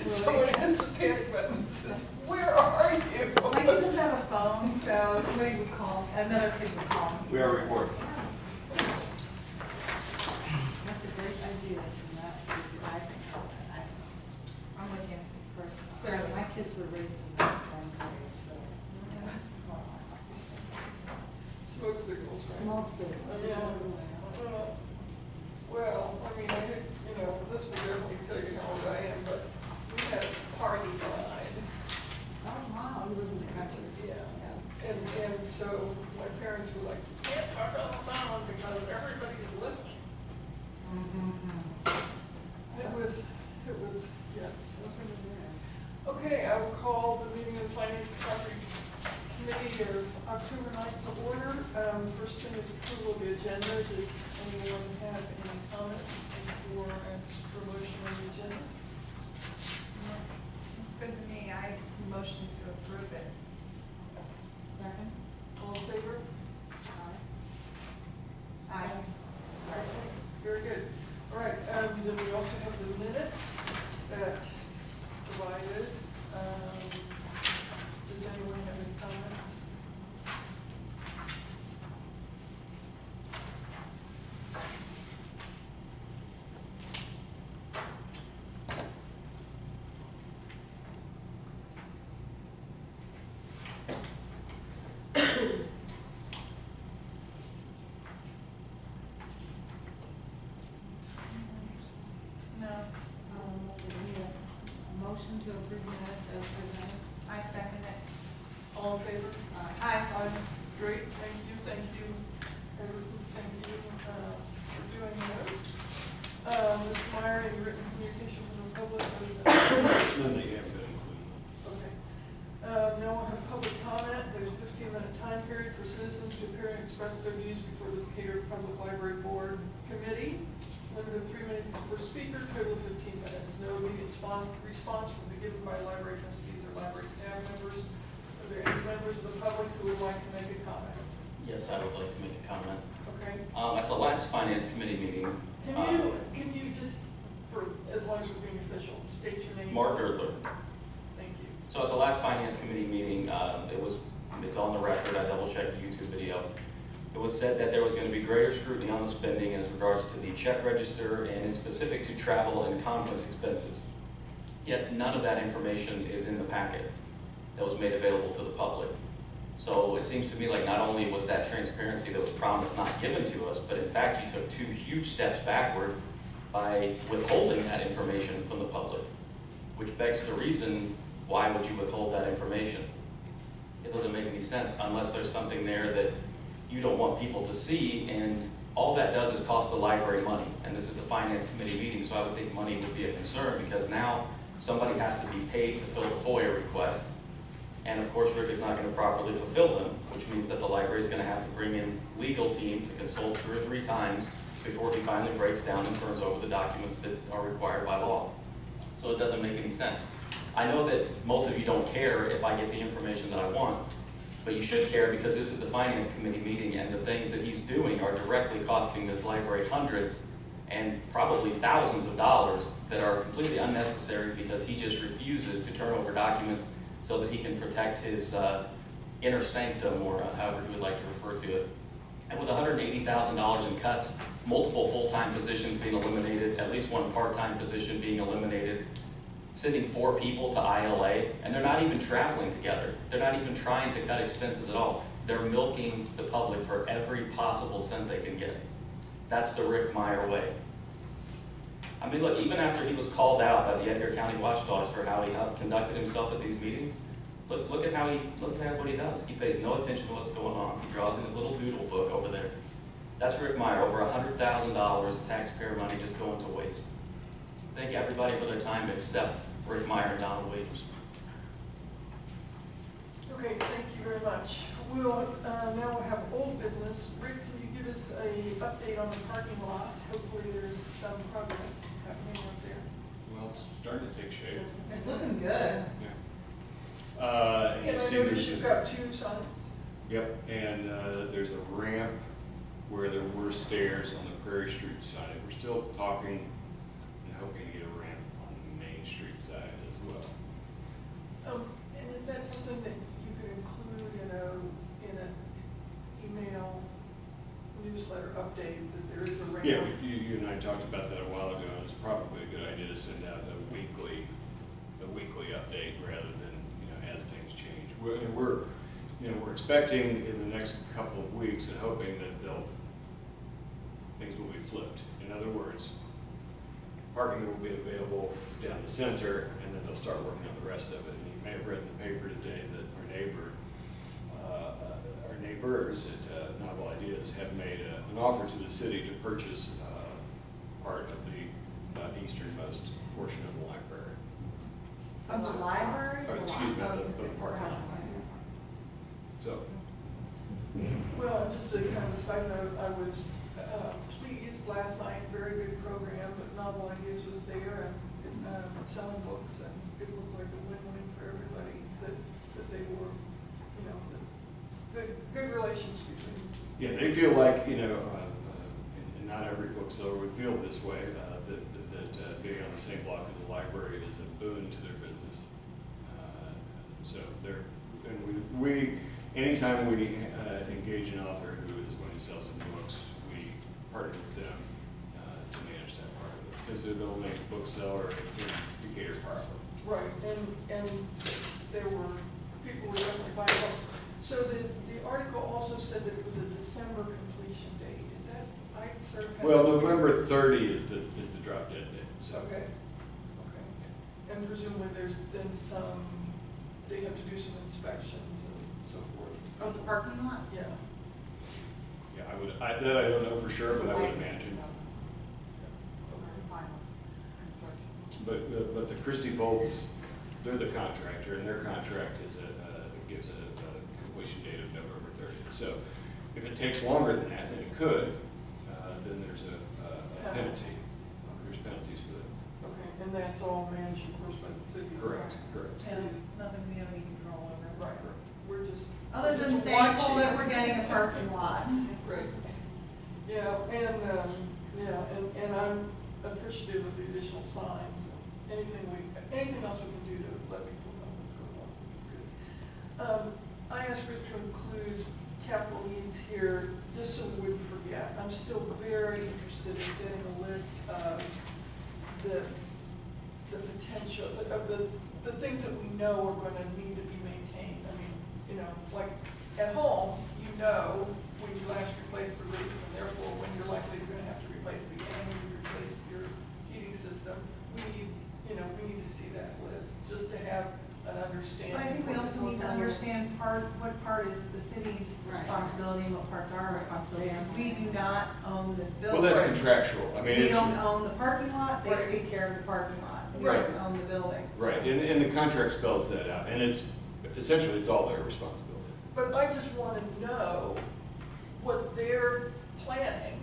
someone hits a panic button and says, "Where are you?" Like, he doesn't have a phone, so somebody would call, another kid would call him. We are recording. That's a great idea, and that, I think, I'm with you. of course, clearly, my kids were raised in that kind of so. Smoke signals, right? Smoke signals. Yeah. Well, I mean, this will definitely tell you how old I am, but we had a party line. Oh, wow, you live in the country. Yeah. And so my parents were like, "You can't talk on the phone because everybody's listening." It was, yes. Those were the days. Okay, I will call the meeting of the Finance and Property Committee of October 9th to order. First thing is approval of the agenda. Does anyone have any comments before I ask for motion on the agenda? It's good to me. I motion to approve it. Second? All in favor? Aye. Okay, very good. All right, then we also have the minutes that provided. Does anyone have any comments? No. Let's see, we need a motion to approve minutes as presented. I second it. All in favor? Aye. Great, thank you, everyone, thank you for doing those. Mr. Meyer, any written communication from the public? None that you haven't been included. Okay. Now we'll have public comment. There's a 15-minute time period for citizens to appear and express their views before the Decatur Public Library Board Committee. Limited 3 minutes per speaker, total of 15 minutes. No immediate response will be given by library trustees or library staff members. Are there any members of the public who would like to make a comment? Yes, I would like to make a comment. Okay. At the last Finance Committee meeting, Can you just, for as long as we're being official, state your name? Mark Girdler. Thank you. So at the last Finance Committee meeting, it's on the record, I double checked the YouTube video. It was said that there was going to be greater scrutiny on the spending as regards to the check register and in specific to travel and conference expenses. Yet none of that information is in the packet that was made available to the public. So it seems to me like not only was that transparency that was promised not given to us, but in fact you took 2 huge steps backward by withholding that information from the public, which begs the reason, why would you withhold that information? It doesn't make any sense unless there's something there that you don't want people to see, and all that does is cost the library money. And this is the Finance Committee meeting, so I would think money would be a concern, because now somebody has to be paid to fill the FOIA request. And of course, Rick is not going to properly fulfill them, which means that the library is going to have to bring in legal team to consult 2 or 3 times before he finally breaks down and turns over the documents that are required by law. So it doesn't make any sense. I know that most of you don't care if I get the information that I want, but you should care, because this is the Finance Committee meeting, and the things that he's doing are directly costing this library hundreds and probably thousands of dollars that are completely unnecessary, because he just refuses to turn over documents so that he can protect his inner sanctum, or however he would like to refer to it. And with $180,000 in cuts, multiple full-time positions being eliminated, at least 1 part-time position being eliminated, sending 4 people to ILA, and they're not even traveling together. They're not even trying to cut expenses at all. They're milking the public for every possible cent they can get. That's the Rick Meyer way. I mean, look, even after he was called out by the Edgar County Watchdogs for how he conducted himself at these meetings, look at what he does. He pays no attention to what's going on. He draws in his little doodle book over there. That's Rick Meyer, over $100,000 of taxpayer money just going to waste. Thank everybody for their time except Rick Meyer and Donald Williams. Okay, thank you very much. We'll now have old business. Rick, can you give us an update on the parking lot? Hopefully there's some progress happening out there. Well, it's starting to take shape. It's looking good. Yeah. And And you I see noticed there's you've got 2 signs. Yep, and there's a ramp where there were stairs on the Prairie Street side. We're still talking and hoping to get a ramp on the Main Street side as well. And is that something that you could include in an email newsletter update, that there is a ramp? Yeah, you and I talked about that a while ago, and it's probably a good idea to send out a weekly update rather than, as things change. We're expecting in the next couple of weeks and hoping that things will be flipped. In other words, parking will be available down the center, and then they'll start working on the rest of it. And you may have read in the paper today that our neighbors at Novel Ideas have made an offer to the city to purchase part of the easternmost portion of the library. Of the library? Or, excuse me, of the parking lot. So, Well, just a kind of a side note, I was pleased last night, very good program, but Novel Ideas was there and selling books, and it looked like a win-win for everybody, that they were, good relations between. yeah, they feel like, and not every bookseller would feel this way, that being on the same block as the library is a boon to their business. So anytime we engage an author who is going to sell some books, we partner with them to manage that part of it, because they're the only bookseller in Decatur proper. Right, and there were, people were definitely buying books. So the article also said that it was a December completion date. Is that, I sort of. Well, November 30 is the drop dead date. So. Okay. And presumably there's then they have to do some inspections and so forth. Of the parking lot? Yeah. Yeah, I don't know for sure, but I would imagine. But the Christie Volts, they're the contractor, and their contract gives a completion date of November 30th. So if it takes longer than that, and it could, then there's a penalty. There's penalties for that. Okay, and that's all managed, of course, by the city. Correct. And it's nothing we have any control over. Right, we're just. Other we're than just thankful watching. that we're getting a parking lot. Right. Yeah, and I'm appreciative of the additional signs. Anything else we can do to let people know what's going on, it's good. I asked Rick to include capital needs here, just so we wouldn't forget. I'm still very interested in getting a list of the potential, of the things that we know are going to need to be maintained. I mean, like at home, when you last replaced the roof, and therefore when you're likely going to have to replace it again, when you replace your heating system, we need to see that list, just to have an understanding. But I think we also need to understand what part is the city's Right. responsibility and what part's our responsibility. Because we do not own this building. Well, that's contractual. I mean, We it's. don't own the parking lot, they Right. take care of the parking lot. We Right. don't own the building. Right, and the contract spells that out, and essentially it's all their responsibility. But I just want to know what they're planning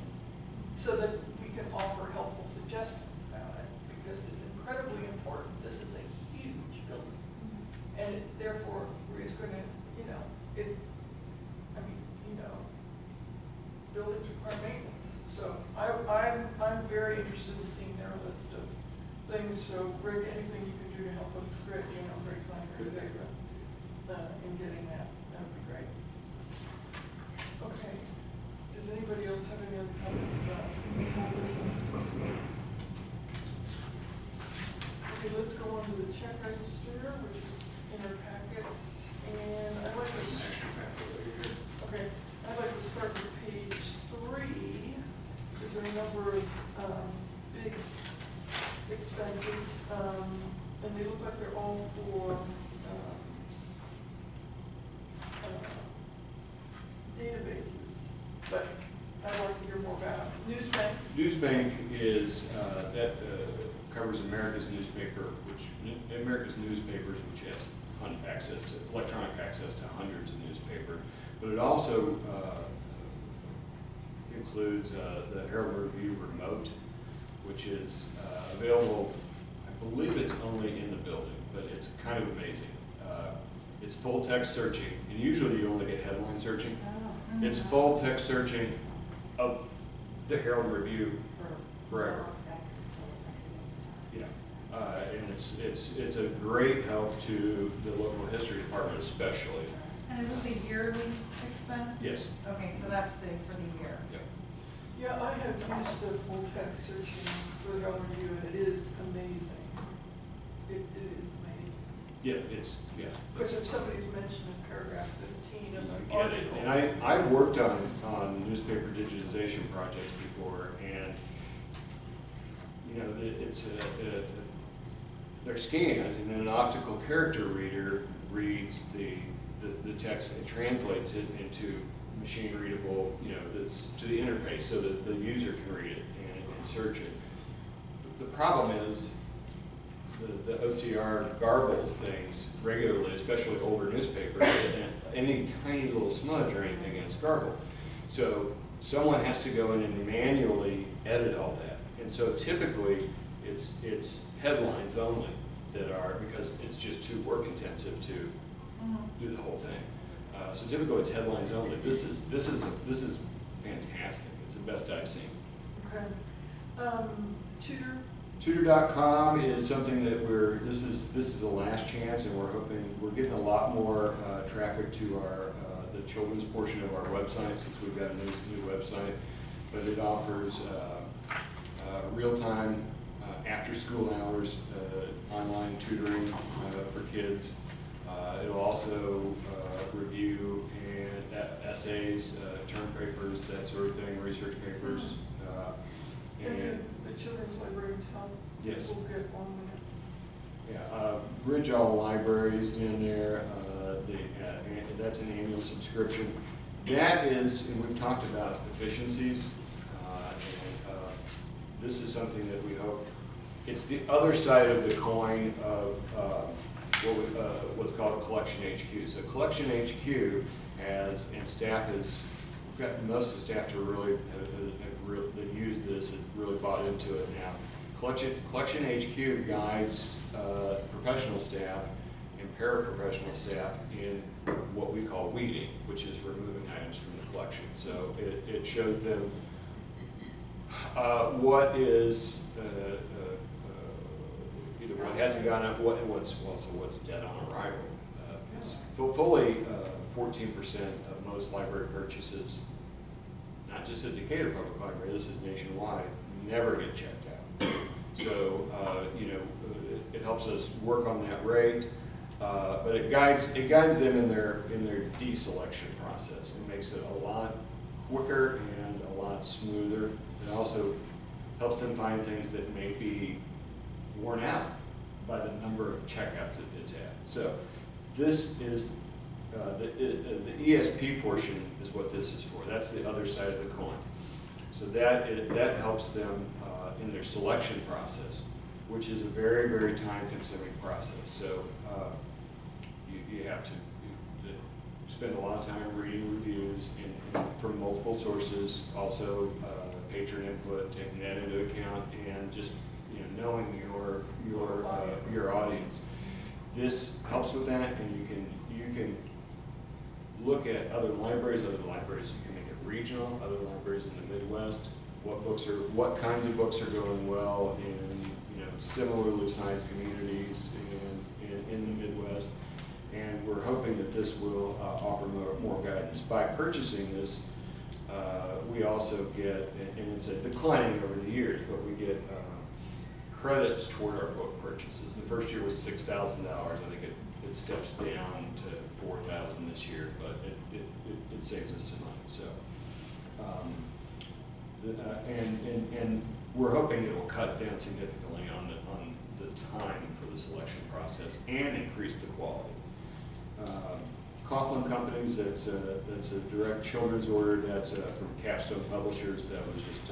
so that we can offer helpful suggestions about it, because it's incredibly important. This is a huge building. And it therefore is going to, buildings require maintenance. So I'm very interested in seeing their list of things. So Rick, anything you can do to help us, Greg's not here today, but in getting that would be great. Okay. Does anybody else have any other comments about this? Okay, let's go on to the check register, which is in our packets. And I'd like to, okay, I'd like to start with page 3. There's a number of big expenses, and they look like they're all for databases, but I'd like to hear more about it. Newsbank. Newsbank is, covers America's newspapers, which has electronic access to hundreds of newspapers, but it also includes the Herald Review Remote, which is available, I believe it's only in the building, but it's kind of amazing. It's full text searching, and usually you only get headline searching. It's full text searching of the Herald Review forever. And it's a great help to the local history department especially. And is this a yearly expense? Yes. Okay, so that's for the year. Yep. Yeah, I have used the full text searching for the overview, and it is amazing. It is amazing. Yeah, yeah. Because if somebody's mentioned in paragraph 15 of You the get it. article. And I've worked on newspaper digitization projects before, and, you know, they're scanned, and then an optical character reader reads the text and translates it into machine readable, you know, to the interface so that the user can read it and search it. The problem is the OCR garbles things regularly, especially older newspapers, and any tiny little smudge or anything gets garbled. So someone has to go in and manually edit all that. And so typically it's headlines only that are, because it's just too work intensive to do the whole thing. So typically it's headlines only. This is fantastic. It's the best I've seen. Okay. Tutor? Tutor.com is something that this is the last chance, and we're hoping, we're getting a lot more traffic to the children's portion of our website, since we've got a new website. But it offers real-time, after-school hours, online tutoring for kids. It'll also review essays, term papers, that sort of thing, research papers. And the children's librarians help? Yes. We'll get 1 minute. Yeah, Bridge All Libraries in there, that's an annual subscription. That is, and we've talked about efficiencies, this is something that we hope, it's the other side of the coin of what's called a Collection HQ. So Collection HQ has, and staff has, we've got most of the staff to really that use this and really bought into it now. Collection HQ guides professional staff and paraprofessional staff in what we call weeding, which is removing items from the collection. So it shows them what is either what hasn't gone up, what's dead on arrival. Fully 14% of most library purchases, not just at Decatur Public Library, this is nationwide, never get checked out. So you know, it helps us work on that rate, but it guides them in their deselection process. It makes it a lot quicker and a lot smoother. It also helps them find things that may be worn out by the number of checkouts that it's at. So this is the ESP portion is what this is for. That's the other side of the coin. So that helps them in their selection process, which is a very, very time-consuming process. So you have to spend a lot of time reading reviews from multiple sources, also patron input, taking that into account, and just knowing your audience. This helps with that, and you can look at other libraries. You can make it regional. Other libraries in the Midwest. What kinds of books are going well in similarly sized communities in the Midwest, and we're hoping that this will offer more guidance. By purchasing this, we also get, and it's declining over the years, but we get credits toward our book purchases. The first year was $6,000. I think it steps down to $4,000 this year, but it saves us some money. So, and we're hoping it will cut down significantly on the time for the selection process and increase the quality. Coughlin Companies, that's a direct children's order. That's from Capstone Publishers. That was just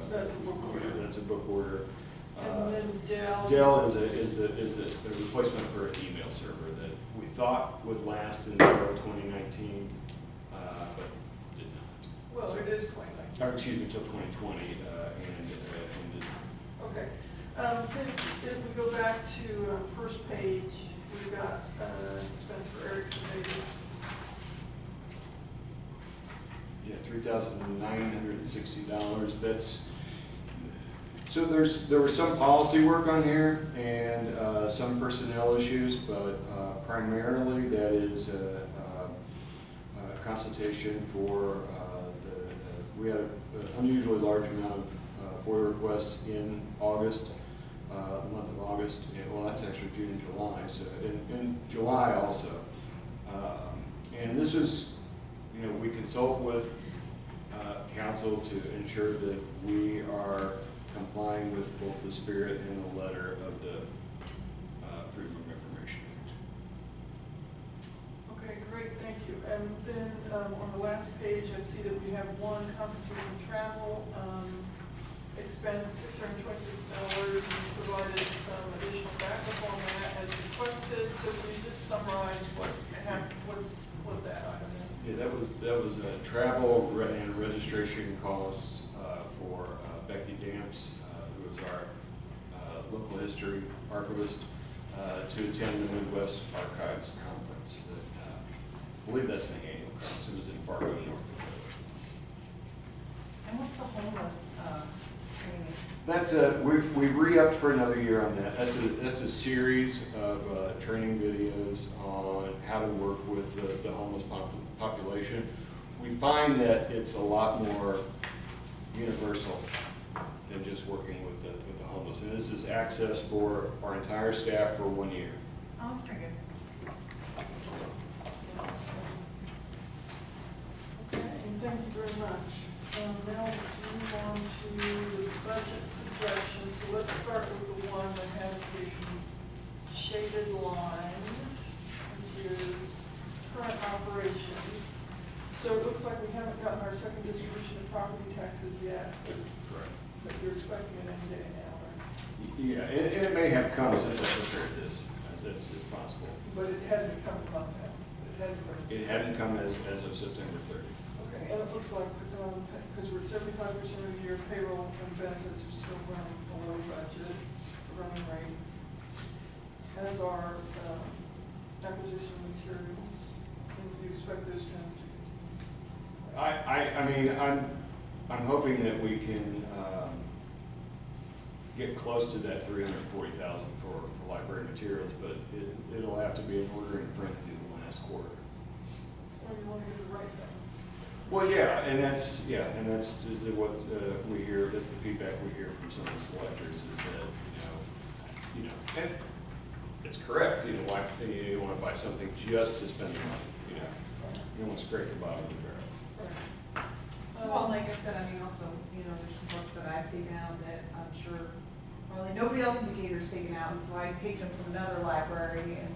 That's a book order. That's a book order. And then Dell. Dell is the replacement for an email server that we thought would last until 2019, but did not. Well, it is 2019. Or excuse me, until 2020, and did not. Okay. If we go back to first page, we've got expense for Erickson Davis. Yeah, $3,960. That's So there was some policy work on here and some personnel issues, but primarily that is a consultation for we had an unusually large amount of FOIA requests in August, the month of August, and well, that's actually June and July, so in July also. And this is, you know, we consult with council to ensure that we are complying with both the spirit and the letter of the Freedom of Information Act. Okay, great, thank you. And then on the last page, I see that we have one conferences and travel expense, $626, and we provided some additional backup on that as requested. So can you just summarize what that item is? Yeah, that was travel and registration costs for Becky Damps, who is our local history archivist, to attend the Midwest Archives Conference. I believe that's an annual conference. It was in Fargo, North Dakota. And what's the homeless training? That's we re-upped for another year on that. That's a series of training videos on how to work with the homeless population. We find that it's a lot more universal than just working with the homeless. And this is access for our entire staff for 1 year. Oh, that's pretty good. Okay, and thank you very much. Now we'll move on to the budget projections. So let's start with the one that has the shaded lines, which is current operations. So it looks like we haven't gotten our second distribution of property taxes yet, Correct. but you're expecting it any day now, right? Yeah, and it may have come since I prepared this. That's possible. But it hasn't come to month end. It hadn't come as of September 30th. Okay, and it looks like, because we're 75% of the year, payroll and benefits are still running below budget, running rate, as are acquisition of materials. And you expect those trends to continue? I mean, I'm hoping that we can get close to that 340,000 for library materials, but it'll have to be an ordering frenzy the last quarter. Or you want to get the right things? Well, yeah, and that's what we hear. That's the feedback we hear from some of the selectors is that and it's correct. You know, why you want to buy something just to spend the money. You want to scrape the bottom of the barrel. Right. Well, like I said, I mean, also, there's some books that I've taken out that I'm sure probably nobody else in Decatur has taken out, and so I take them from another library, and,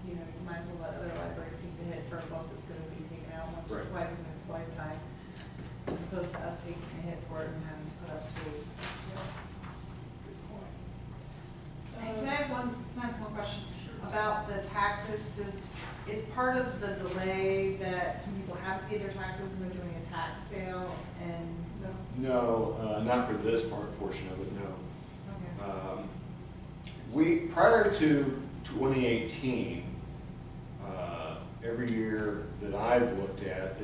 you might as well let other libraries take the hit for a book that's gonna be taken out once or Right. twice in its lifetime, as opposed to us taking a hit for it and having to put up space. Good point. And can I ask one question about the taxes? Is part of the delay that some people haven't paid their taxes and they're doing a tax sale and? No, not for this portion of it. No. Okay. We prior to 2018, every year that I've looked at,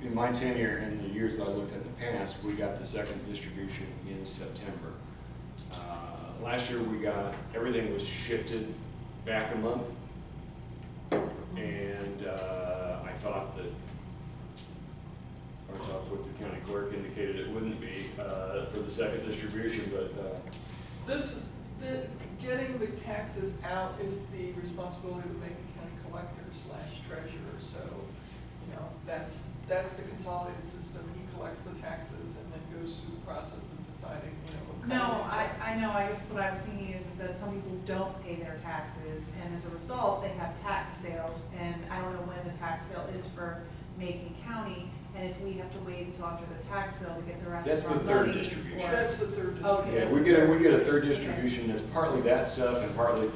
in my tenure and the years that I looked at in the past, we got the second distribution in September. Last year everything was shifted back a month, and I thought what the county clerk indicated it wouldn't be for the second distribution, but Getting the taxes out is the responsibility of the Macon County Collector / Treasurer. So, that's the consolidated system. He collects the taxes and then goes through the process of deciding, what kind No, of I know, I guess what I was thinking is that some people don't pay their taxes, and as a result, they have tax sales, and I don't know when the tax sale is for Macon County, and if we have to wait until after the tax sale to get the rest That's of our the third money, distribution. or- That's the third Okay. distribution. yeah, we get a third distribution that's partly that stuff and partly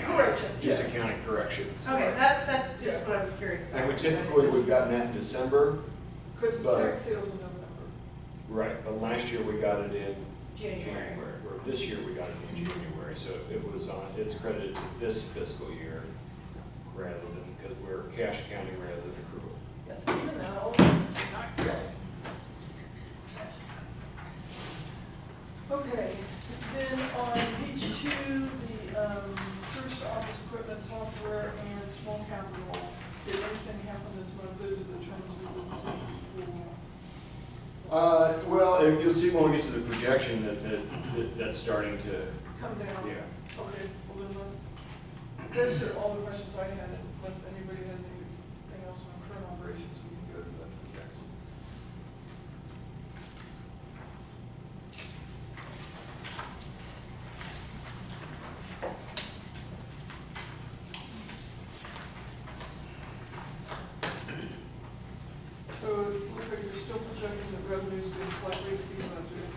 Correction, just yeah. accounting corrections. Okay, that's just Yeah. what I was curious about. And we've gotten that in December, Because the But- tax sale's in November. right, but last year we got it in January. or this year we got it in January, so it's credited to this fiscal year rather than, because we're cash counting rather than accrual. Yes, even though, not yet. Okay, then on page 2, the service to office equipment, software, and small capital, did anything happen this month? Those are the terms we were seeing before. Well, and you'll see when we get to the projection that's starting to, Come down. yeah. Okay, well then those are all the questions I had, unless anybody has anything else on current operations, we can go to the projection. So it looks like you're still projecting that revenues will slightly exceed budget.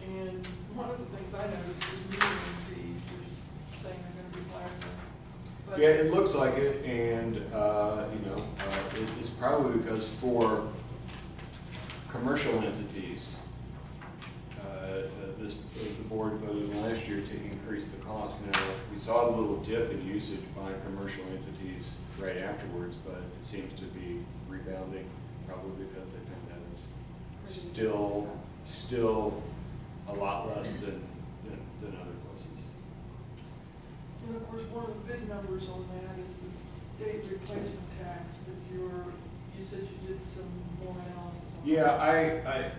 And one of the things I noticed is moving fees, which is saying they're gonna be higher than budget. Yeah, it looks like it, and, it's probably because for commercial entities, the board voted last year to increase the cost. Now, we saw a little dip in usage by commercial entities right afterwards, but it seems to be rebounding, probably because they found that it's still a lot less than other places. And of course, one of the big numbers on that is the state replacement tax, but you said you did some more analysis on that. Yeah,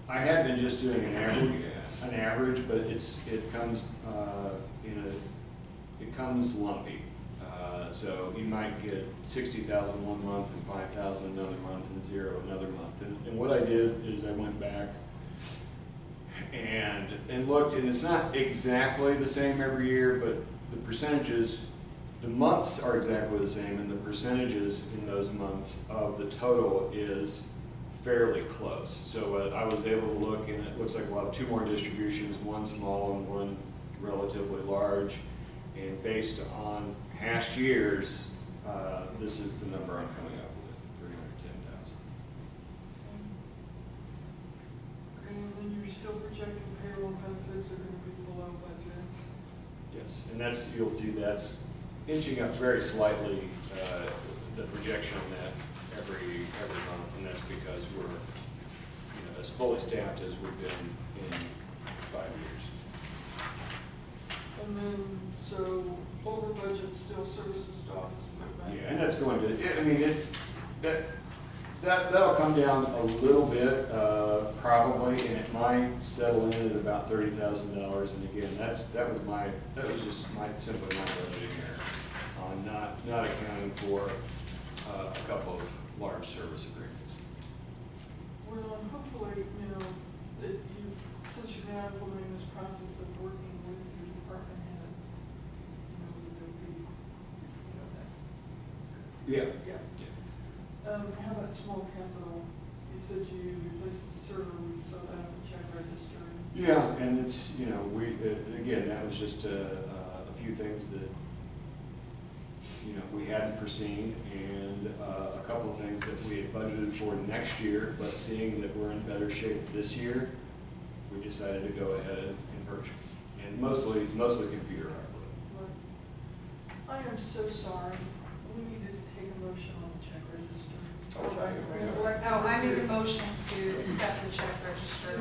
I had been just doing an average, but it comes lumpy. So you might get 60,000 one month and 5,000 another month and 0 another month. And what I did is I went back and looked, and it's not exactly the same every year, but the percentages, the months are exactly the same, and the percentages in those months of the total is fairly close. So I was able to look, and it looks like we'll have 2 more distributions, one small and one relatively large. And based on past years, this is the number I'm coming up with, 310,000. Okay, and then you're still projecting payroll and benefits are gonna be below budget. Yes, and you'll see that's inching up very slightly, the projection on that every month, and that's because we're, as fully staffed as we've been in 5 years. And then, so over budget, still services to office equipment. Yeah, and that's going to, that'll come down a little bit, probably, and it might settle in at about $30,000. And again, that was just simply my budgeting error on not accounting for a couple of large service agreements. Well, and hopefully, that since you're now implementing this process of working with your department heads, that there'll be, that's good. Yeah. Yeah. How about small capital? You said you replaced the server, we saw that on the check register. Yeah, and it's, again, that was just a few things that, we hadn't foreseen, and a couple of things that we had budgeted for next year, but seeing that we're in better shape this year, we decided to go ahead and purchase, and mostly computer hardware. I am so sorry. We needed to take a motion on the check register. Oh, I make a motion to accept the check register.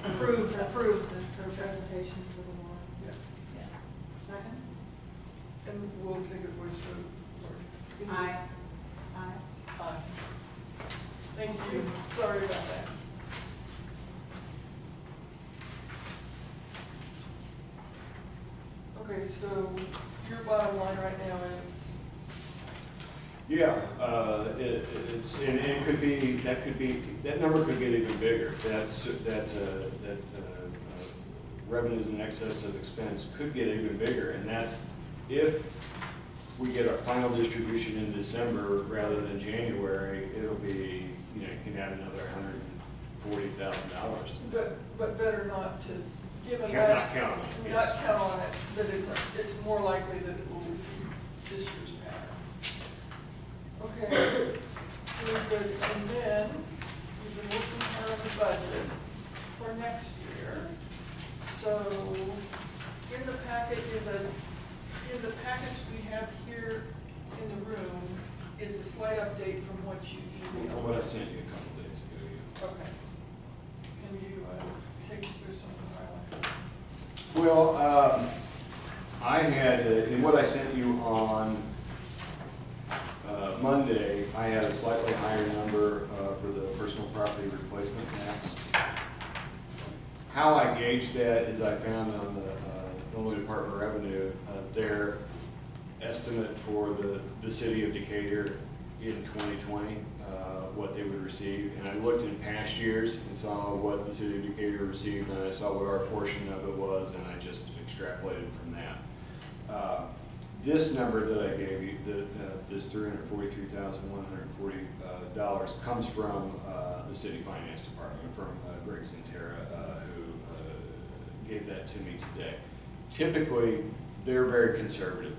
Approve the presentation to the board. Yes. Second? And we'll take a voice vote. Aye. Aye. Thank you. Sorry about that. Okay, so your bottom line right now is? Yeah, and it could be, that number could get even bigger. That revenues in excess of expense could get even bigger, and that's if we get our final distribution in December rather than January. It'll be, you can add another $140,000. But better not to give a Not count on it, yes. Not count on it, but it's more likely that it will repeat this year's pattern. Okay, very good. And then you've been working hard on the budget for next year. So in the packet, in the packets we have here in the room is a slight update from what you emailed. What I sent you a couple days ago. Yeah. Okay. Well, I had, in what I sent you on Monday, I had a slightly higher number for the personal property replacement tax. How I gauged that is I found on the Illinois Department of Revenue, their estimate for the city of Decatur in 2020, what they would receive. And I looked in past years and saw what the city of Decatur received, and I saw what our portion of it was, and I just extrapolated from that. This number that I gave you, this $343,140 comes from the city finance department, from Greg Zentera, who gave that to me today. Typically, they're very conservative.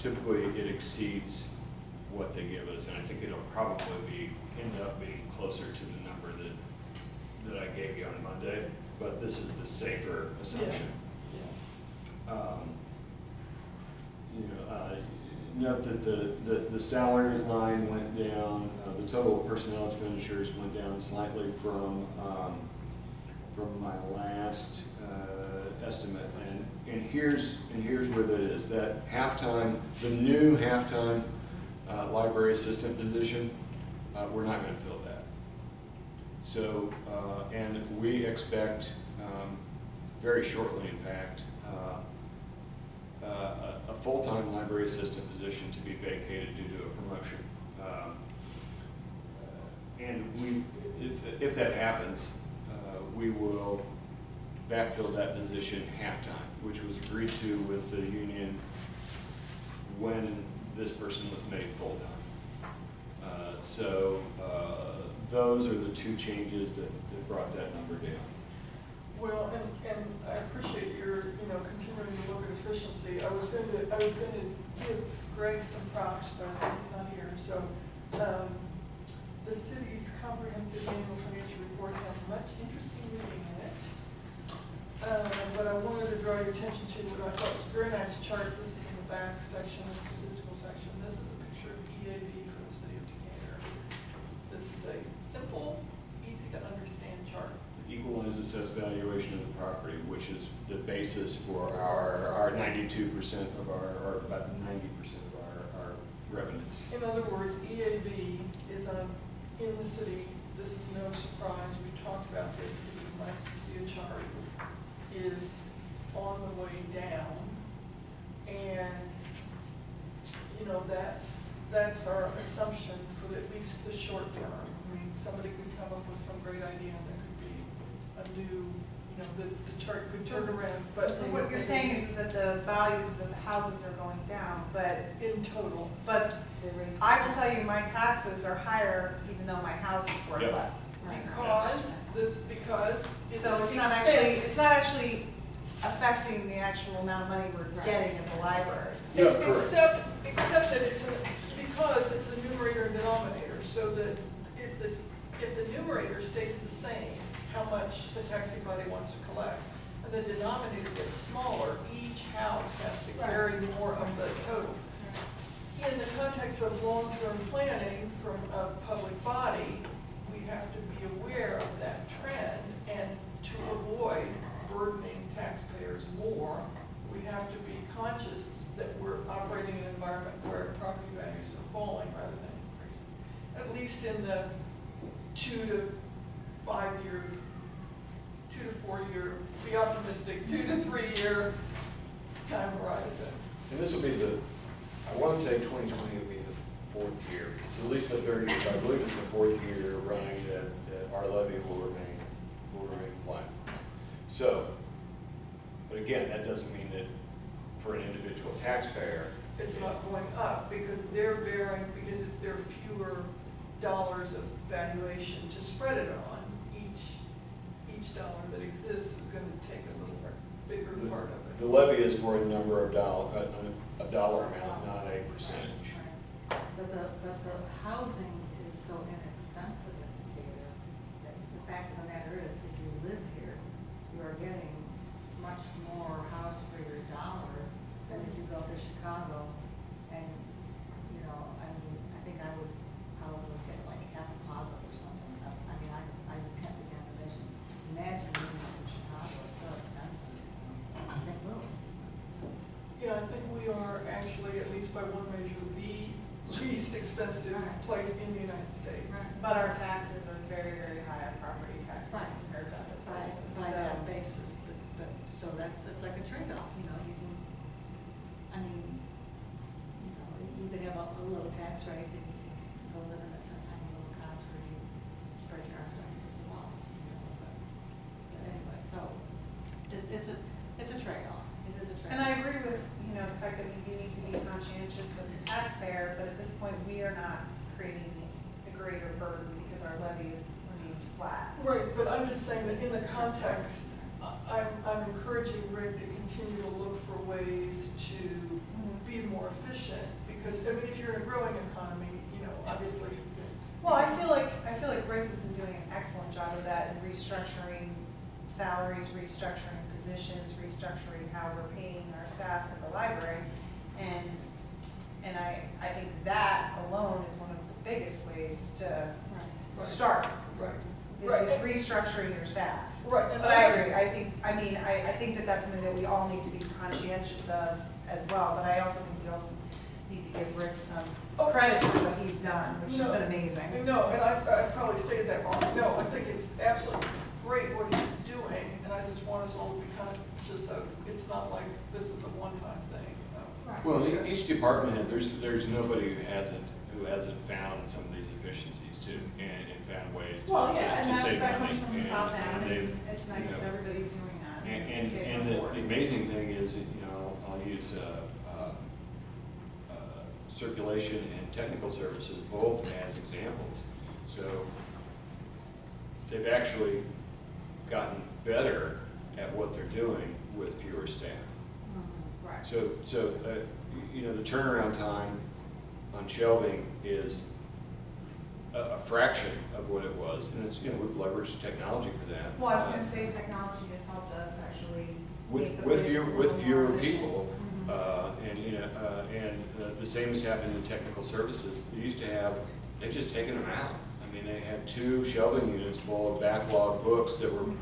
Typically, it exceeds what they give us, and I think it'll probably end up being closer to the number that I gave you on Monday, but this is the safer assumption. Note that the salary line went down, the total personnel expenditures went down slightly from my last estimate, and here's where that is. That halftime, the new halftime library assistant position, we're not going to fill that. So, and we expect very shortly, in fact, a full-time library assistant position to be vacated due to a promotion. And if that happens, we will backfill that position half-time, which was agreed to with the union when this person was made full-time. So those are the two changes that brought that number down. Well, and I appreciate your, continuing to look at efficiency. I was going to give Greg some props, but I think he's not here. So, the city's comprehensive annual financial report has much interesting reading in it. But I wanted to draw your attention to what I thought was a very nice chart. This is in the back section, the statistical section. This is a picture of EAV for the city of Decatur. This is a simple, easy to understand chart. Equalized assessed valuation of the property, which is the basis for our 92% of or about 90% of our revenues. In other words, EAV is in the city. This is no surprise. We talked about this. It was nice to see a chart. Is on the way down, and that's our assumption for at least the short term. I mean, somebody could come up with some great idea, and there could be a new, the chart could turn around. But So what you're saying is that the values of the houses are going down, but in total, But I will tell you, my taxes are higher even though my house is worth Yep. less. because it's So it's not actually affecting the actual amount of money we're getting as a library. Yeah, correct. Except that because it's a numerator and denominator, so that if the numerator stays the same, how much the taxing body wants to collect, and the denominator gets smaller, each house has to carry more of the total. In the context of long-term planning from a public body, we have to be aware of that trend, and to avoid burdening taxpayers more, we have to be conscious that we're operating in an environment where property values are falling rather than increasing. At least in the 2 to 4 year, be optimistic, 2 to 3 year time horizon. And this will be I want to say 2020 will be the 4th year. So at least the 3rd year, I believe it's the 4th year running that our levy will remain flat. So, but again, that doesn't mean that for an individual taxpayer, It's not going up because if there are fewer dollars of valuation to spread it on, each dollar that exists is going to take a little bigger part of it. the levy is for a number of a dollar amount, not a percentage. But the housing is so inexpensive in Decatur, that the fact of the matter is, if you live here, you are getting much more house for your dollar than if you go to Chicago. And, I think I would probably get like half a closet or something. I just can't begin to imagine living in Chicago, it's so expensive. expensive Right. place in the United States. Right. But our taxes are very, very high on property taxes Right. compared to other By, places, by so. that basis, but, so that's like a trade-off, you know, you can, I mean, you know, you could have a low tax rate, and you can go live in a tiny little cottage where you spread your arms out and hit the walls, you know, but anyway, so, it's a trade-off, it is a trade-off. And I agree with, you know, the fact that we do need to be conscientious of the taxpayer, but at this point, we are not creating a greater burden because our levy is remaining flat. Right, but I'm just saying that in the context, I'm encouraging Rick to continue to look for ways to be more efficient, because, I mean, if you're in a growing economy, you know, obviously you can. Well, I feel like Rick has been doing an excellent job of that in restructuring salaries, restructuring positions, restructuring how we're paying our staff at the library. And I think that alone is one of the biggest ways to Right. start, Right. is Right. with restructuring your staff. Right, and But I agree, I think that that's something that we all need to be conscientious of as well, but I also think we also need to give Rick some credit for what he's done, which has been amazing. No, and I probably stated that wrong. No, I think it's absolutely great what he's doing, and I just want us all to be conscious of, it's not like this is a one-time thing, you know. Right. Well, each department head, there's nobody who hasn't found some of these efficiencies too, and found ways to Well, yeah, and save that money. comes from the top down, And they've, and it's nice you know, that everybody's doing that. And getting the on board. amazing thing is, that, you know, I'll use circulation and technical services both as examples. So they've actually gotten better at what they're doing with fewer staff. Mhm. Right. So you know, the turnaround time on shelving is a fraction of what it was, and it's, you know, we've leveraged technology for that. Well, I was gonna say technology has helped us actually make the With place a little with more fewer efficient. people, Mhm. and, you know, the same has happened in technical services. They used to have, they've just taken them out. I mean, they had 2 shelving units full of backlog books that were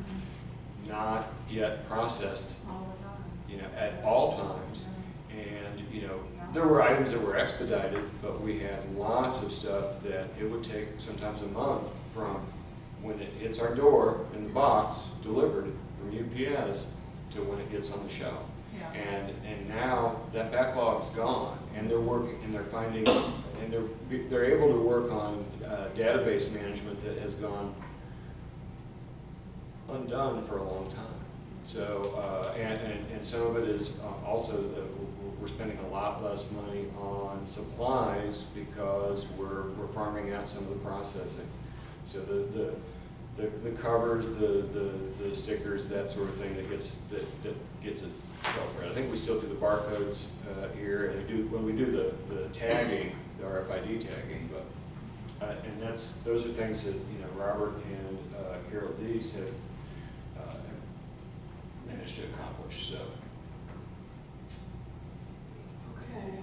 not yet processed, All the time. you know, at all times. And, you know, there were items that were expedited, but we had lots of stuff that it would take sometimes a month from when it hits our door in the box, delivered from UPS, to when it gets on the shelf. Yeah. And now that backlog's gone, and they're working, and they're finding, and they're able to work on database management that has gone undone for a long time. So, and some of it is also that we're spending a lot less money on supplies because we're farming out some of the processing. So the covers, the stickers, that sort of thing that gets it shelf ready. I think we still do the barcodes here, and when we do the tagging, the RFID tagging, but and those are things that, you know, Robert and Carol Zeese have managed to accomplish. So. Okay.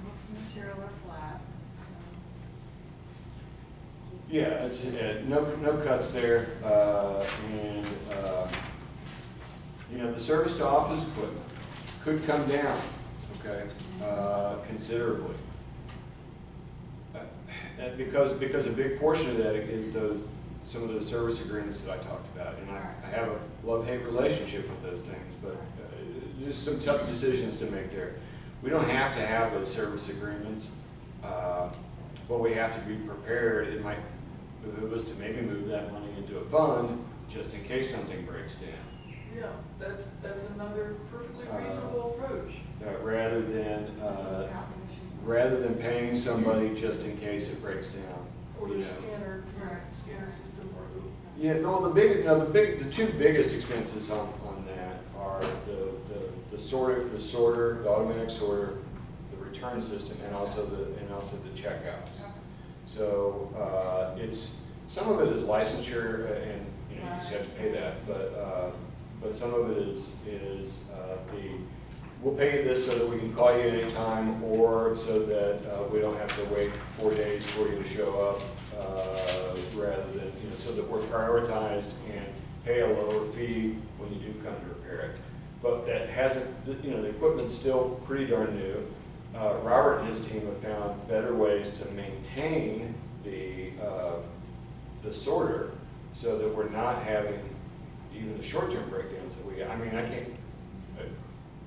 Books and material are flat. Yeah, it's no cuts there, and you know, the service to office equipment could come down, okay, considerably. Because a big portion of that is some of those service agreements that I talked about, and I have a love-hate relationship with those things, but there's some tough decisions to make there. We don't have to have those service agreements, but we have to be prepared. It might behoove us to maybe move that money into a fund just in case something breaks down. Yeah, that's another perfectly reasonable approach. Rather than paying somebody just in case it breaks down. Or you the know. scanner system, or the. Yeah, no, the 2 biggest expenses on that are the sorter, the automatic sorter, the return system, and also the checkouts. So some of it is licensure, and you know, you just have to pay that, but some of it is we'll pay you this so that we can call you anytime, or so that we don't have to wait 4 days for you to show up, rather than, you know, so that we're prioritized and pay a lower fee when you do come to repair it. But that hasn't, you know, the equipment's still pretty darn new. Robert and his team have found better ways to maintain the sorter so that we're not having even the short-term breakdowns that we, I mean, I can't,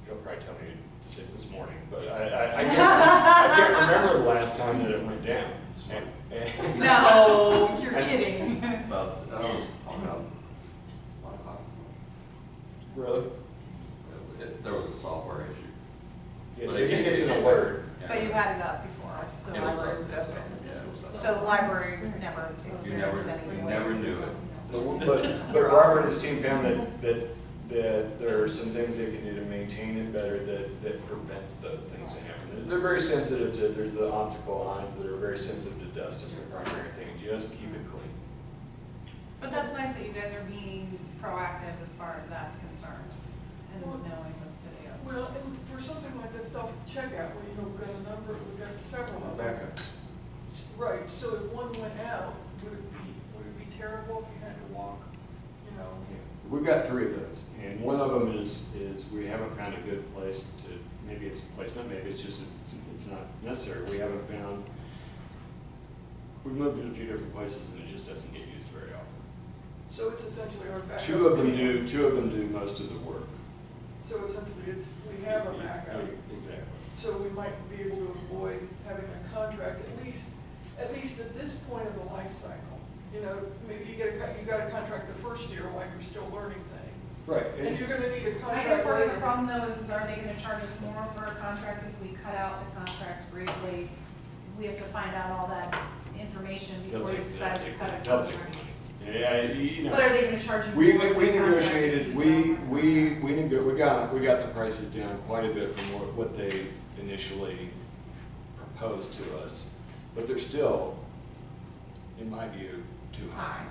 you'll probably tell me to say this morning, but I can't remember the last time that it went down. No, you're kidding. About, I don't know, 1 o'clock. Really? There was a software issue. Yeah, But so he it gets an came alert. back. But you had it up before, the It was library up, was it was open. up, yeah, it was up. So the library never You never, experienced any we delays. never knew it. But Robert and his team found that there are some things they can do to maintain it better that prevents those things to happen. They're very sensitive to, there's the optical eyes that are very sensitive to dust as the primary thing. Just keep it clean. But that's nice that you guys are being proactive as far as that's concerned and Well- knowing what to do. Well, and for something like this self-checkout, where, you know, we've got a number, we've got several of them. Backup. Right, so if one went out, would it be terrible if you had to walk, you know? We've got 3 of those, and one of them is we haven't found a good place to, maybe it's placement, maybe it's just, it's not necessary. We haven't found, we've moved it a few different places and it just doesn't get used very often. So it's essentially our backup. 2 of them do most of the work. So essentially, we have a backup, Exactly. so we might be able to avoid having a contract, at least at this point of the life cycle. You know, maybe you got a contract the first year while you're still learning things. Right. And you're gonna need a I contract. guess part of the later. problem though is are they gonna charge us more for our contracts if we cut out the contracts briefly? We have to find out all that information They'll before we take, decide to cut a they'll take contract. money. Yeah, you know. But are they gonna charge you We more? for the negotiated, contracts? we got the prices down quite a bit from what they initially proposed to us, but they're still, in my view, too high.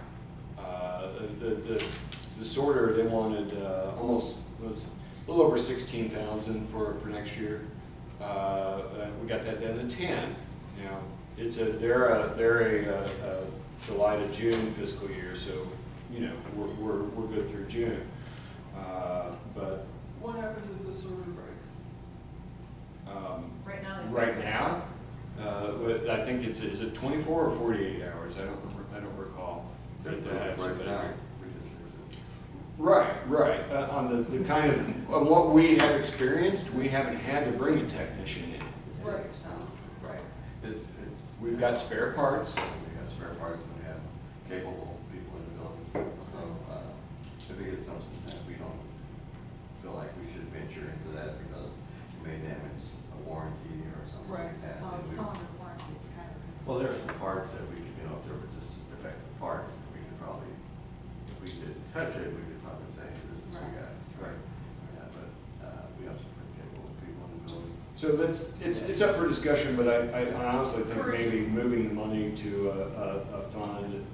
The sorter, they wanted almost, was a little over 16,000 for next year. We got that down to 10. Now, they're a July to June fiscal year, so, you know, we're good through June. But What happens if the server breaks? Right now. they right fix it. now, I think is it 24 or 48 hours? I don't recall. But, Right now, we just fix it. Right. On the kind of, on what we have experienced, we haven't had to bring a technician in. Right. Right. It's, We've got spare parts. we have spare parts and we have capable people in the building. So, if it is something that we don't feel like we should venture into that because it may damage a warranty or something Right. like that. Well, then it's we- still under warranty, it's kind of. Well, there are some parts that we could, you know, if there were just defective parts, we could probably, if we didn't touch it, we could probably say, this is you Right. guys. Right. Yeah, but, we have some pretty capable people in the building. So it's up for discussion, but I honestly think Correct. maybe moving the money to a fund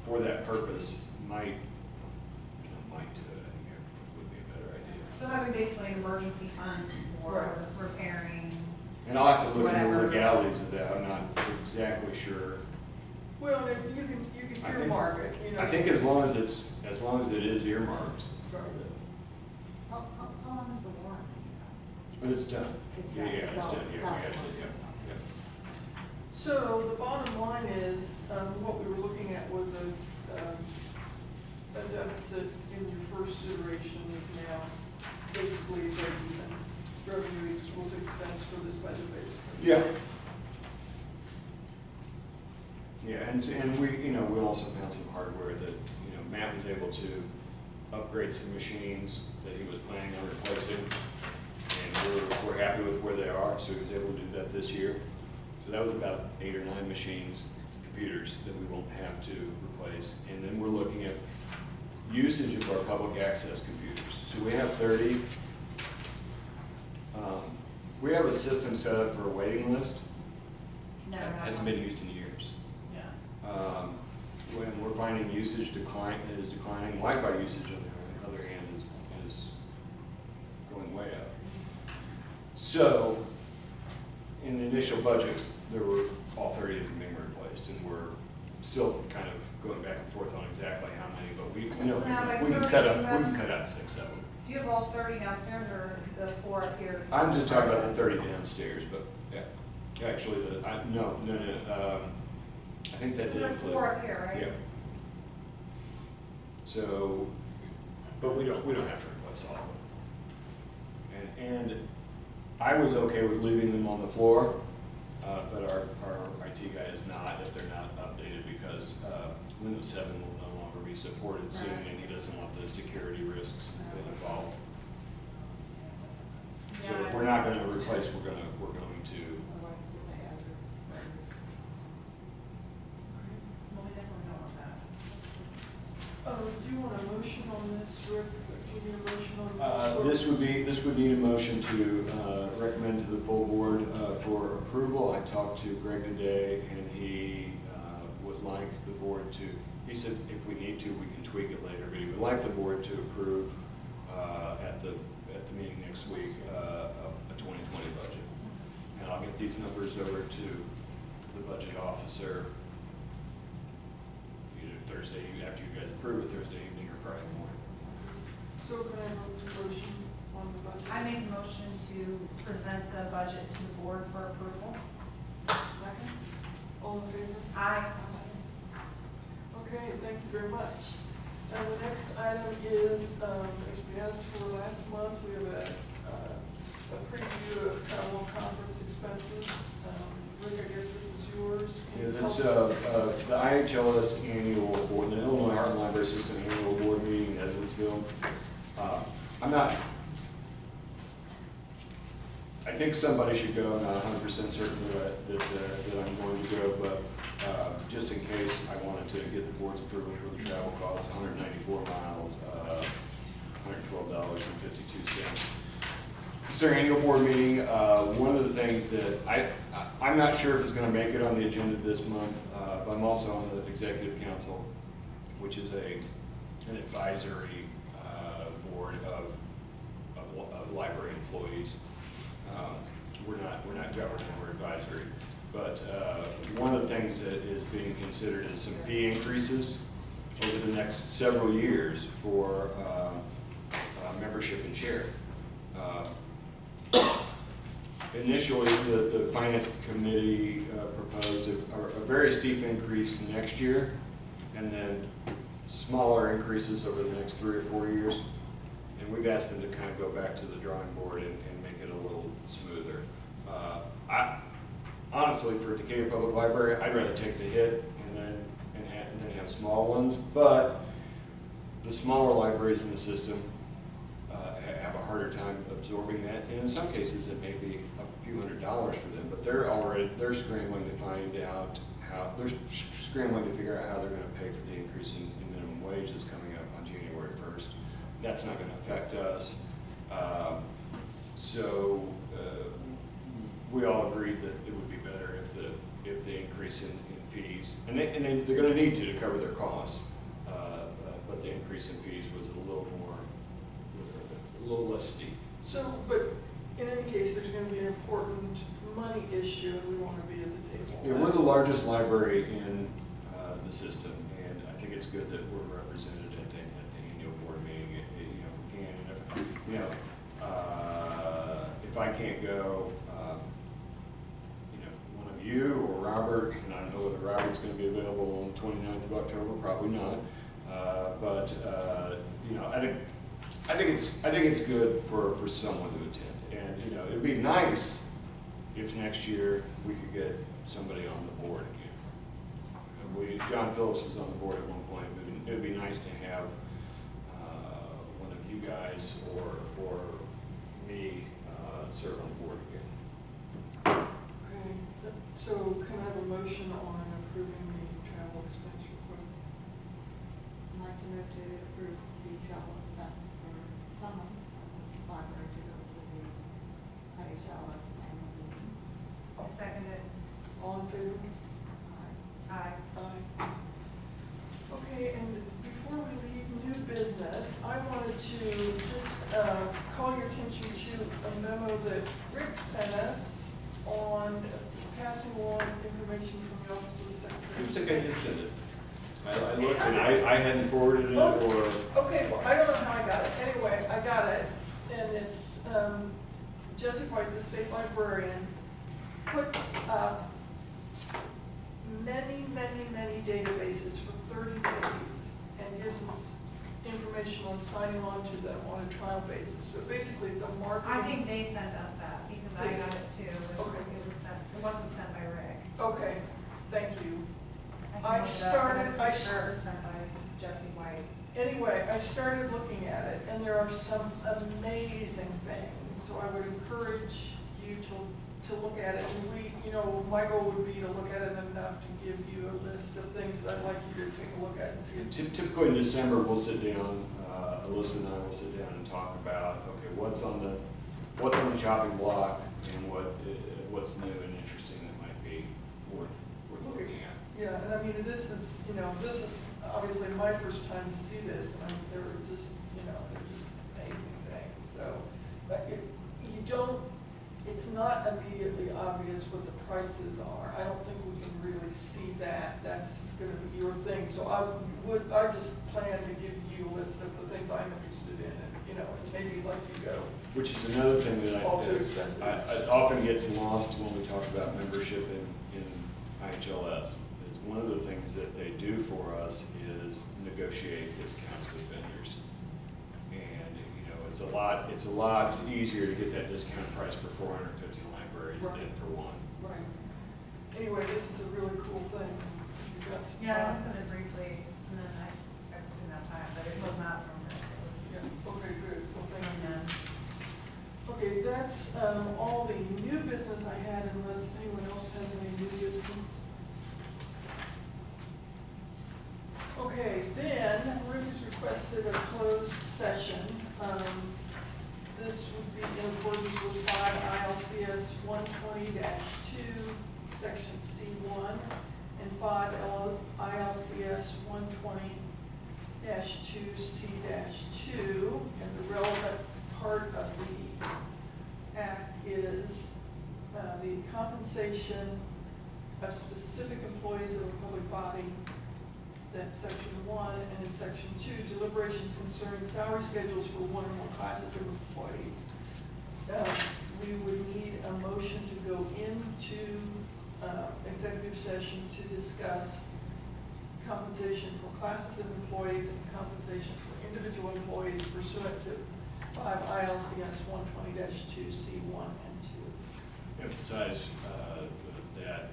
for that purpose might do it. I think it would be a better idea. So having basically an emergency fund for Right. repairing. And I'll have to look at the Whatever. legalities of that. I'm not exactly sure. Well, and you can I think- earmark it, you know. I think as long as it is earmarked, How long is the warranty? but it's done. It's Yeah, done. it's It's all- done. it's Yeah, all we got to, done. yeah. So the bottom line is, what we were looking at was a deficit in your first iteration is now basically break-even. Revenue equals expense for this budget, basically. Yeah. Yeah, and we, you know, we also found some hardware that, you know, Matt was able to upgrade some machines that he was planning on replacing. And we're happy with where they are, so he was able to do that this year. So that was about 8 or 9 machines, computers, that we won't have to replace. And then we're looking at usage of our public access computers. So we have 30. We have a system set up for a waiting list. No, That hasn't been used in years. Yeah. When we're finding usage is declining, Wi-Fi usage on the other hand is going way up. So, in the initial budget, there were all 30 of them being replaced, and we're still kind of going back and forth on exactly how many, but we, you know, So now, like, we can 30 cut out 6 of them. Do you have all 30 downstairs or the 4 up here? I'm just talking about the 30 downstairs, but Yeah, actually, no, I think that There's did like include. 4 up here, right? Yeah. So, but we don't have to replace all of them. And I was okay with leaving them on the floor, but our IT guy is not if they're not updated, because Windows 7 will no longer be supported soon, Right. and he doesn't want the security risks that involve. So Yeah, if we're not gonna replace, we're going to, Otherwise, it's just a hazard. Well, we definitely don't want that. Do you want a motion on this, Rick? Do you need a motion on this? this would need a motion to recommend to the full board for approval. I talked to Greg today, and he would like the board to, he said if we need to, we can tweak it later, but he would like the board to approve at the meeting next week a 2020 budget. And I'll get these numbers over to the budget officer either Thursday, after you guys approve it, Thursday evening or Friday morning. So can I have a motion on the budget? I make a motion to present the budget to the board for approval. Second. All in favor? Aye. Okay, thank you very much. And the next item is, as we asked for last month, we have a preview of travel and conference expenses. Rick, I guess this is yours. Can Yeah, you that's tell us- the IHLS annual board, the Illinois Heart and Library System annual board meeting in Evansville. I think somebody should go. I'm not 100% certain that I'm going to go, but just in case, I wanted to get the board's approval for the travel costs, 194 miles, $112.52. It's their annual board meeting. One of the things that I'm not sure if it's going to make it on the agenda this month, but I'm also on the executive council, which is an advisory board of library employees. We're not governing, we're advisory. But one of the things that is being considered is some fee increases over the next several years for membership and share. Initially, the finance committee proposed a very steep increase next year, and then smaller increases over the next 3 or 4 years. And we've asked them to kind of go back to the drawing board and make it a little smoother. Honestly, for Decatur Public Library, I'd rather take the hit and then have small ones. But the smaller libraries in the system have a harder time absorbing that, and in some cases it may be a few $100s for them. But they're scrambling to find out scrambling to figure out how they're going to pay for the increase in minimum wage that's coming up on January 1st. That's not going to affect us. So we all agreed that it would be better if the increase in fees, and they're going to need to cover their costs, but the increase in fees was a little less steep. So, but in any case, there's going to be an important money issue, and we want to be at the table. Yeah, we're the largest library in the system, and I think it's good that we're represented at the annual board meeting. If we can, and if I can't go, one of you or Robert, and I don't know whether Robert's going to be available on the 29th of October, probably not. But I think it's good for someone to attend, and it'd be nice if next year we could get somebody on the board again. John Phillips was on the board at one point. It would be nice to have one of you guys or me serve on the board again. Okay, so can I have a motion on approving the travel expense request? I'd like to move to approve the travel expense for someone from the library to go to the IHLS annual meeting. I'll second it. All in favor? Aye. Aye. Okay, and before we leave new business, I wanted to just call your attention to a memo that Rick sent us on passing along information from the Office of the Secretary. I think I did send it. I looked and I hadn't forwarded it or. Okay, well, I don't know how I got it. Anyway, I got it, and it's Jesse White, the state librarian, puts up many databases for 30 days and gives us information on signing on to them on a trial basis. So basically, it's a marketing. I think they sent us that because I got it too. Okay. It was sent, it wasn't sent by Rick. Okay, thank you. can I look it up, started- but I'm pretty sure it was sent by Jesse White. Anyway, I started looking at it, and there are some amazing things, so I would encourage you to look at it. And my goal would be to look at it enough to give you a list of things that I'd like you to take a look at and see. Typically in December, we'll sit down, Alyssa and I will sit down and talk about, okay, what's on the chopping block and what's new and interesting that might be worth looking at. Yeah, and I mean, this is obviously my first time to see this, and they're just amazing things, so. But it's not immediately obvious what the prices are. I don't think we can really see that. That's gonna be your thing. So I just plan to give you a list of the things I'm interested in, and maybe let you go. Which is another thing that All too expensive. I often gets lost when we talk about membership in IHLS. Is one of the things that they do for us is negotiate discounts with vendors. And it's a lot easier to get that discount price for 450 libraries than for one. Right. Anyway, this is a really cool thing. You've got some Yeah, I time. looked at it briefly, and then I didn't have time, but it was not from Rick. Yeah, okay, good. Well, It thank was you. from them. Okay, that's all the new business I had, unless anyone else has any new business. Okay, then Rick has requested a closed session. This would be in accordance with 5 ILCS 120-2, section C1, and 5 ILCS 120-2C-2, and the relevant part of the act is the compensation of specific employees of a public body. That's section 1, and in section 2, deliberations concerning salary schedules for one or more classes of employees. We would need a motion to go into executive session to discuss compensation for classes of employees and compensation for individual employees pursuant to 5 ILCS 120-2C1 and 2. Emphasize that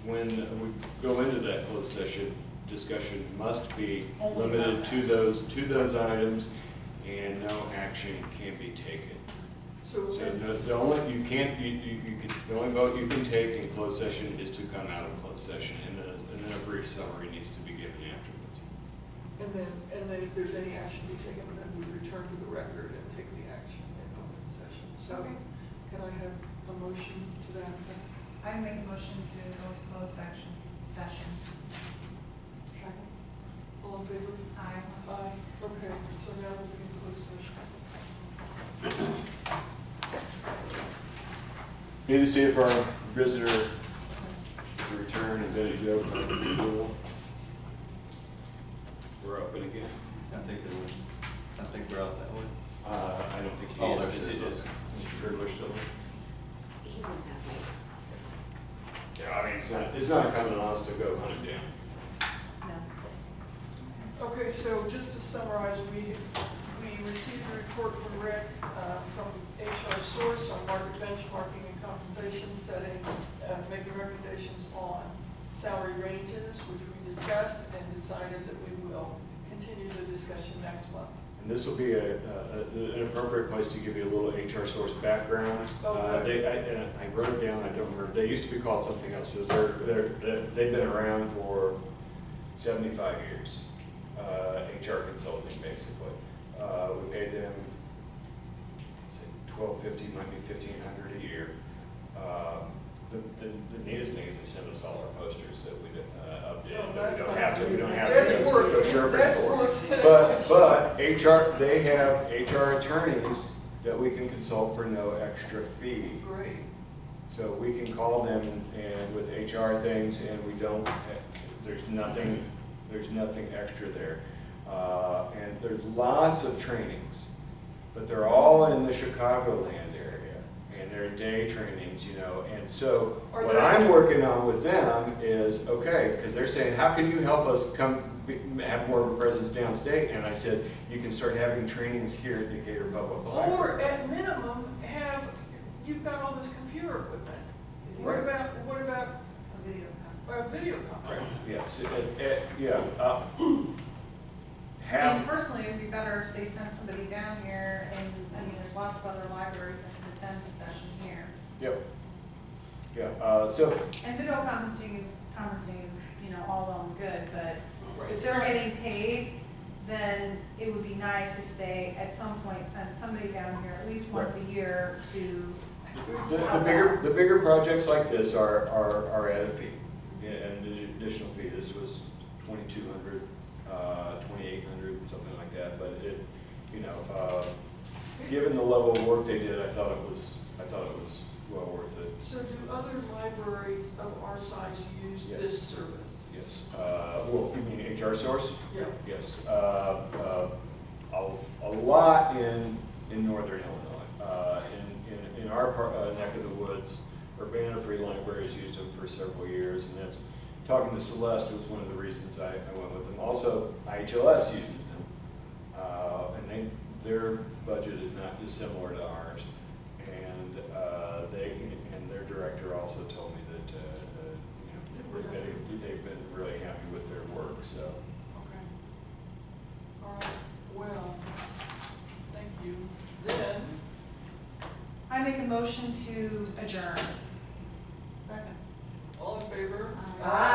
when we go into that closed session, discussion must be Only limited about to those items, and no action can be taken. So the only vote you can take in closed session is to come out of closed session, and then a brief summary needs to be given afterwards. And then if there's any action to be taken, then we return to the record and take the action in open session. So Okay. can I have a motion to that effect? I make a motion to go to closed session. Second. All in favor? Aye. Aye. Okay, so now we'll be in closed session. Need to see if our visitor to return and Betty Jo come to the pool. We're open again. I think we're out that way. I don't think he Oh, is. there's Is his. Mr. Girdler still there? He won't have Yeah, I mean, it's not incumbent on us to go hunt him down. No. Okay, so just to summarize, we received a report from Rick from HR Source on market benchmarking and compensation setting, making recommendations on salary ranges, which we discussed and decided that we will continue the discussion next month. And this will be an appropriate place to give you a little HR Source background. Okay. I wrote it down, I don't remember, they used to be called something else, but they've been around for 75 years, HR consulting, basically. We paid them, say, $1,250, might be $1,500 a year. The neatest thing is they send us all our posters that we update, that we don't have to That's go worth, shopping that's for. worth. But HR, they have HR attorneys that we can consult for no extra fee. Great. So we can call them and with HR things, and we don't, there's nothing extra there. And there's lots of trainings, but they're all in the Chicagoland area. And they're day trainings, you know, and so Are what there- I'm working on with them is, okay, because they're saying, how can you help us have more of a presence downstate? And I said, you can start having trainings here at Decatur Public Or Library. at minimum, you've got all this computer equipment. What about A video conference. a video conference? Yes, yeah, I have. mean, personally, it'd be better if they sent somebody down here, and, I mean, there's lots of other libraries that can attend the session here. Yep. So, And video conferencing is, you know, all well and good, but if It's they're not- getting paid, then it would be nice if they, at some point, sent somebody down here at least once a year to. the bigger projects like this are at a fee, yeah, and an additional fee. This was 2,200, 2,800, something like that, but it, you know, given the level of work they did, I thought it was well worth it. So do other libraries of our size use Yes. this service? Yes, well, you mean HR Source? Yeah. Yes, a lot in northern Illinois. In our neck of the woods, Urbana Free Libraries used them for several years, and that's, talking to Celeste was one of the reasons I went with them. Also, IHLS uses them, and their budget is not dissimilar to ours. And and their director also told me that, you know, they've been really happy with their work, so. Okay. All right, well, thank you. Then, I make a motion to adjourn. Second. all in favor? Aye.